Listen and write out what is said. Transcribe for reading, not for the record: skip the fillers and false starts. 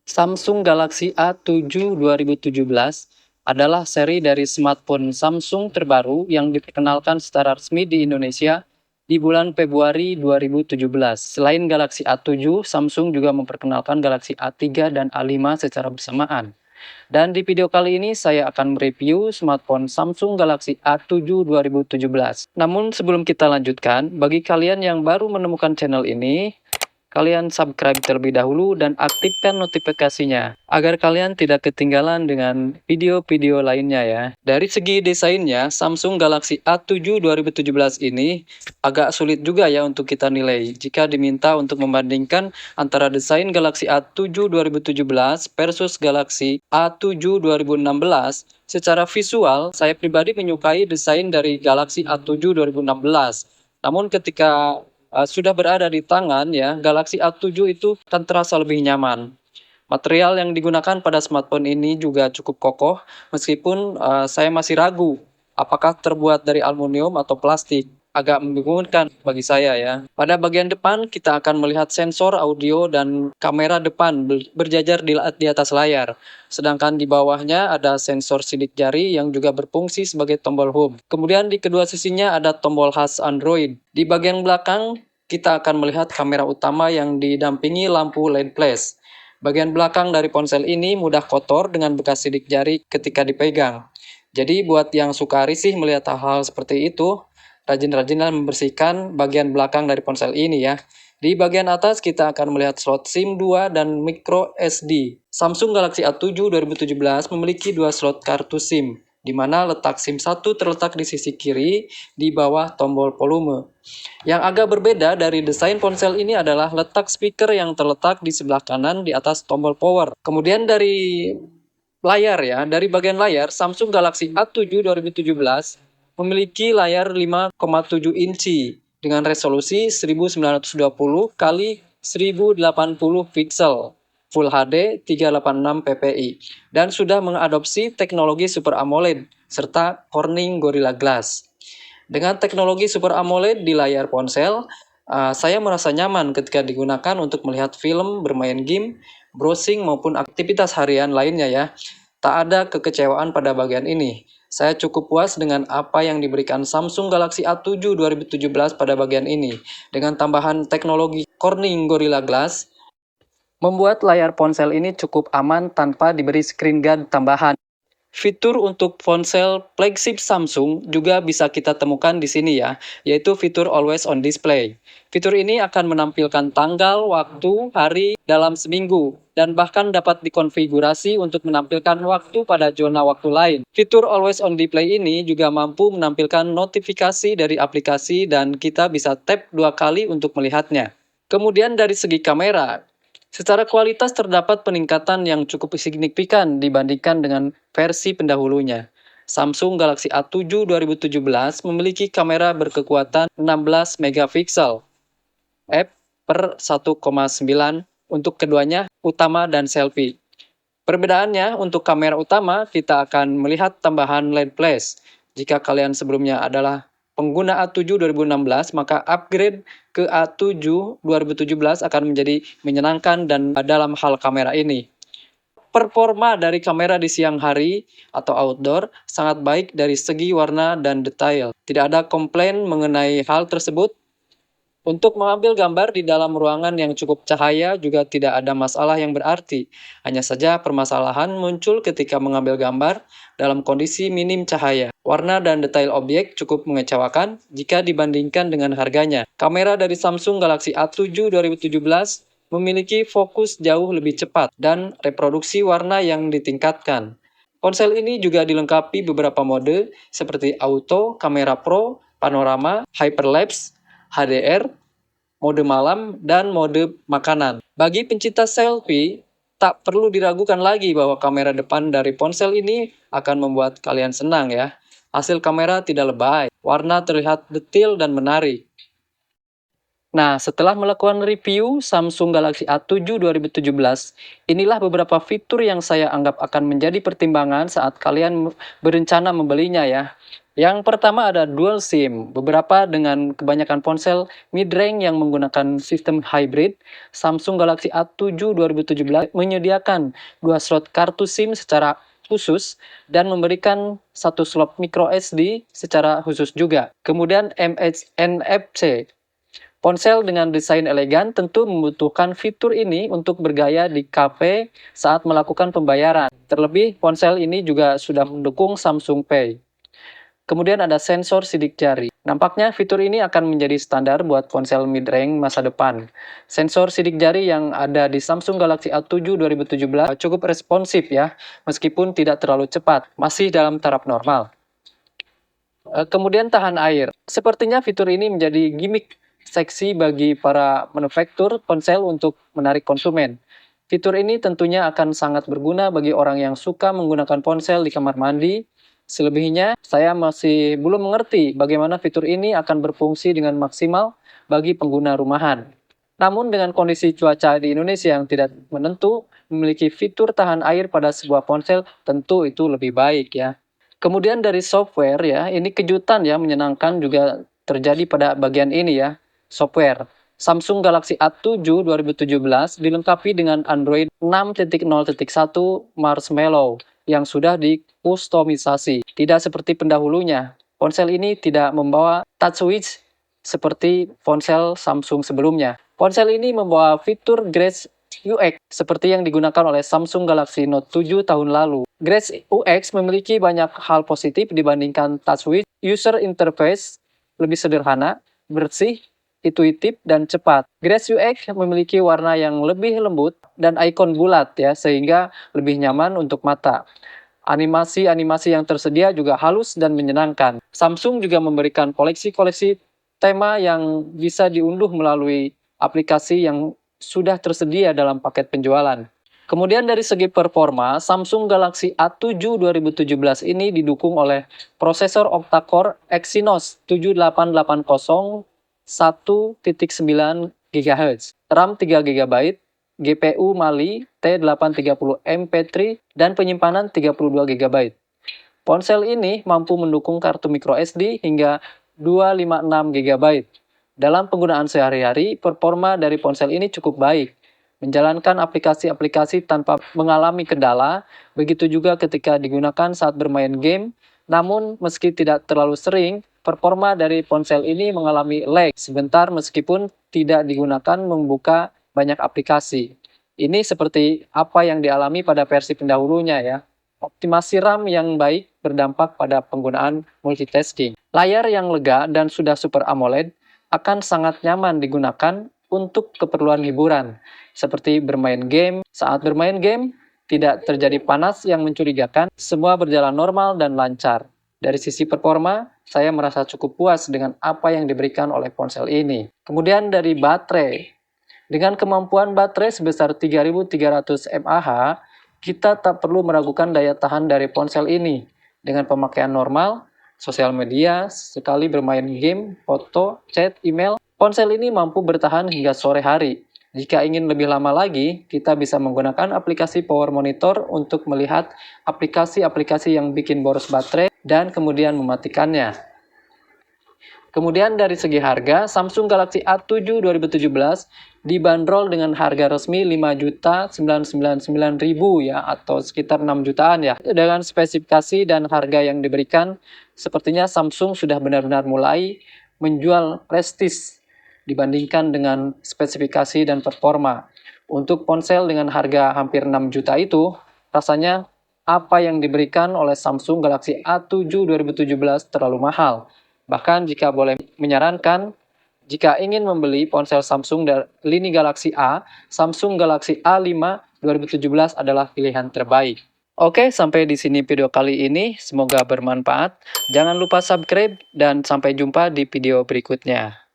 Samsung Galaxy A7 2017 adalah seri dari smartphone Samsung terbaru yang diperkenalkan secara resmi di Indonesia di bulan Februari 2017. Selain Galaxy A7, Samsung juga memperkenalkan Galaxy A3 dan A5 secara bersamaan. Dan di video kali ini saya akan mereview smartphone Samsung Galaxy A7 2017. Namun sebelum kita lanjutkan, bagi kalian yang baru menemukan channel ini, kalian subscribe terlebih dahulu dan aktifkan notifikasinya agar kalian tidak ketinggalan dengan video-video lainnya ya. Dari segi desainnya, Samsung Galaxy A7 2017 ini agak sulit juga ya untuk kita nilai jika diminta untuk membandingkan antara desain Galaxy A7 2017 versus Galaxy A7 2016. Secara visual, saya pribadi menyukai desain dari Galaxy A7 2016. Namun ketika sudah berada di tangan ya, Galaxy A7 itu akan terasa lebih nyaman. Material yang digunakan pada smartphone ini juga cukup kokoh, meskipun saya masih ragu apakah terbuat dari aluminium atau plastik. Agak membingungkan bagi saya ya. Pada bagian depan kita akan melihat sensor audio dan kamera depan berjajar di atas layar. Sedangkan di bawahnya ada sensor sidik jari yang juga berfungsi sebagai tombol home. Kemudian di kedua sisinya ada tombol khas Android. Di bagian belakang kita akan melihat kamera utama yang didampingi lampu LED flash. Bagian belakang dari ponsel ini mudah kotor dengan bekas sidik jari ketika dipegang. Jadi buat yang suka risih melihat hal-hal seperti itu, rajin-rajinlah membersihkan bagian belakang dari ponsel ini ya. Di bagian atas kita akan melihat slot SIM 2 dan micro SD. Samsung Galaxy A7 2017 memiliki dua slot kartu SIM, di mana letak SIM 1 terletak di sisi kiri di bawah tombol volume. Yang agak berbeda dari desain ponsel ini adalah letak speaker yang terletak di sebelah kanan di atas tombol power. Kemudian dari layar ya, dari bagian layar Samsung Galaxy A7 2017 memiliki layar 5,7 inci dengan resolusi 1920 x 1080 pixel Full HD 386 ppi dan sudah mengadopsi teknologi Super AMOLED serta Corning Gorilla Glass. Dengan teknologi Super AMOLED di layar ponsel, saya merasa nyaman ketika digunakan untuk melihat film, bermain game, browsing maupun aktivitas harian lainnya ya. Tak ada kekecewaan pada bagian ini. Saya cukup puas dengan apa yang diberikan Samsung Galaxy A7 2017 pada bagian ini. Dengan tambahan teknologi Corning Gorilla Glass, membuat layar ponsel ini cukup aman tanpa diberi screen guard tambahan. Fitur untuk ponsel flagship Samsung juga bisa kita temukan di sini ya, yaitu fitur Always On Display. Fitur ini akan menampilkan tanggal, waktu, hari dalam seminggu, dan bahkan dapat dikonfigurasi untuk menampilkan waktu pada zona waktu lain. Fitur Always On Display ini juga mampu menampilkan notifikasi dari aplikasi dan kita bisa tap 2 kali untuk melihatnya. Kemudian dari segi kamera, secara kualitas terdapat peningkatan yang cukup signifikan dibandingkan dengan versi pendahulunya. Samsung Galaxy A7 2017 memiliki kamera berkekuatan 16 megapiksel f/1,9 untuk keduanya utama dan selfie. Perbedaannya untuk kamera utama kita akan melihat tambahan LED flash. Jika kalian sebelumnya adalah pengguna A7 2016, maka upgrade ke A7 2017 akan menjadi menyenangkan dan dalam hal kamera ini. Performa dari kamera di siang hari atau outdoor sangat baik dari segi warna dan detail. Tidak ada komplain mengenai hal tersebut. Untuk mengambil gambar di dalam ruangan yang cukup cahaya juga tidak ada masalah yang berarti. Hanya saja permasalahan muncul ketika mengambil gambar dalam kondisi minim cahaya. Warna dan detail objek cukup mengecewakan jika dibandingkan dengan harganya. Kamera dari Samsung Galaxy A7 2017 memiliki fokus jauh lebih cepat dan reproduksi warna yang ditingkatkan. Ponsel ini juga dilengkapi beberapa mode seperti auto, kamera pro, panorama, hyperlapse, HDR, mode malam, dan mode makanan. Bagi pencinta selfie, tak perlu diragukan lagi bahwa kamera depan dari ponsel ini akan membuat kalian senang ya. Hasil kamera tidak lebay, warna terlihat detail dan menarik. Nah, setelah melakukan review Samsung Galaxy A7 2017, inilah beberapa fitur yang saya anggap akan menjadi pertimbangan saat kalian berencana membelinya ya. Yang pertama ada dual SIM. Beberapa dengan kebanyakan ponsel mid-range yang menggunakan sistem hybrid, Samsung Galaxy A7 2017 menyediakan 2 slot kartu SIM secara khusus dan memberikan 1 slot micro SD secara khusus juga. Kemudian NFC. Ponsel dengan desain elegan tentu membutuhkan fitur ini untuk bergaya di kafe saat melakukan pembayaran. Terlebih, ponsel ini juga sudah mendukung Samsung Pay. Kemudian ada sensor sidik jari. Nampaknya fitur ini akan menjadi standar buat ponsel mid-range masa depan. Sensor sidik jari yang ada di Samsung Galaxy A7 2017 cukup responsif ya, meskipun tidak terlalu cepat, masih dalam taraf normal. Kemudian tahan air. Sepertinya fitur ini menjadi gimmick seksi bagi para manufaktur ponsel untuk menarik konsumen. Fitur ini tentunya akan sangat berguna bagi orang yang suka menggunakan ponsel di kamar mandi. Selebihnya, saya masih belum mengerti bagaimana fitur ini akan berfungsi dengan maksimal bagi pengguna rumahan. Namun dengan kondisi cuaca di Indonesia yang tidak menentu, memiliki fitur tahan air pada sebuah ponsel tentu itu lebih baik ya. Kemudian dari software ya, ini kejutan ya, menyenangkan juga terjadi pada bagian ini ya, software. Samsung Galaxy A7 2017 dilengkapi dengan Android 6.0.1 Marshmallow yang sudah dikustomisasi. Tidak seperti pendahulunya, ponsel ini tidak membawa touch switch seperti ponsel Samsung sebelumnya. Ponsel ini membawa fitur Grace UX seperti yang digunakan oleh Samsung Galaxy Note 7 tahun lalu. Grace UX memiliki banyak hal positif dibandingkan touch switch. User interface lebih sederhana, bersih, intuitif, dan cepat. Grace UX memiliki warna yang lebih lembut dan ikon bulat ya, sehingga lebih nyaman untuk mata. Animasi-animasi yang tersedia juga halus dan menyenangkan. Samsung juga memberikan koleksi-koleksi tema yang bisa diunduh melalui aplikasi yang sudah tersedia dalam paket penjualan. Kemudian dari segi performa, Samsung Galaxy A7 2017 ini didukung oleh prosesor octa-core Exynos 7880 1.9 GHz, RAM 3 GB, GPU Mali T830 MP3, dan penyimpanan 32 GB. Ponsel ini mampu mendukung kartu micro SD hingga 256 GB. Dalam penggunaan sehari-hari, performa dari ponsel ini cukup baik. Menjalankan aplikasi-aplikasi tanpa mengalami kendala, begitu juga ketika digunakan saat bermain game. Namun, meski tidak terlalu sering, performa dari ponsel ini mengalami lag sebentar meskipun tidak digunakan membuka banyak aplikasi. Ini seperti apa yang dialami pada versi pendahulunya ya. Optimasi RAM yang baik berdampak pada penggunaan multitasking. Layar yang lega dan sudah Super AMOLED akan sangat nyaman digunakan untuk keperluan hiburan, seperti bermain game. Saat bermain game, tidak terjadi panas yang mencurigakan, semua berjalan normal dan lancar. Dari sisi performa, saya merasa cukup puas dengan apa yang diberikan oleh ponsel ini. Kemudian dari baterai, dengan kemampuan baterai sebesar 3300 mAh, kita tak perlu meragukan daya tahan dari ponsel ini. Dengan pemakaian normal, sosial media, sekali bermain game, foto, chat, email, ponsel ini mampu bertahan hingga sore hari. Jika ingin lebih lama lagi, kita bisa menggunakan aplikasi Power Monitor untuk melihat aplikasi-aplikasi yang bikin boros baterai dan kemudian mematikannya. Kemudian dari segi harga, Samsung Galaxy A7 2017 dibanderol dengan harga resmi 5.999.000 ya, atau sekitar 6 jutaan ya. Dengan spesifikasi dan harga yang diberikan, sepertinya Samsung sudah benar-benar mulai menjual prestis dibandingkan dengan spesifikasi dan performa. Untuk ponsel dengan harga hampir 6 juta itu, rasanya apa yang diberikan oleh Samsung Galaxy A7 2017 terlalu mahal. Bahkan jika boleh menyarankan, jika ingin membeli ponsel Samsung dari lini Galaxy A, Samsung Galaxy A5 2017 adalah pilihan terbaik. Oke, sampai di sini video kali ini. Semoga bermanfaat. Jangan lupa subscribe dan sampai jumpa di video berikutnya.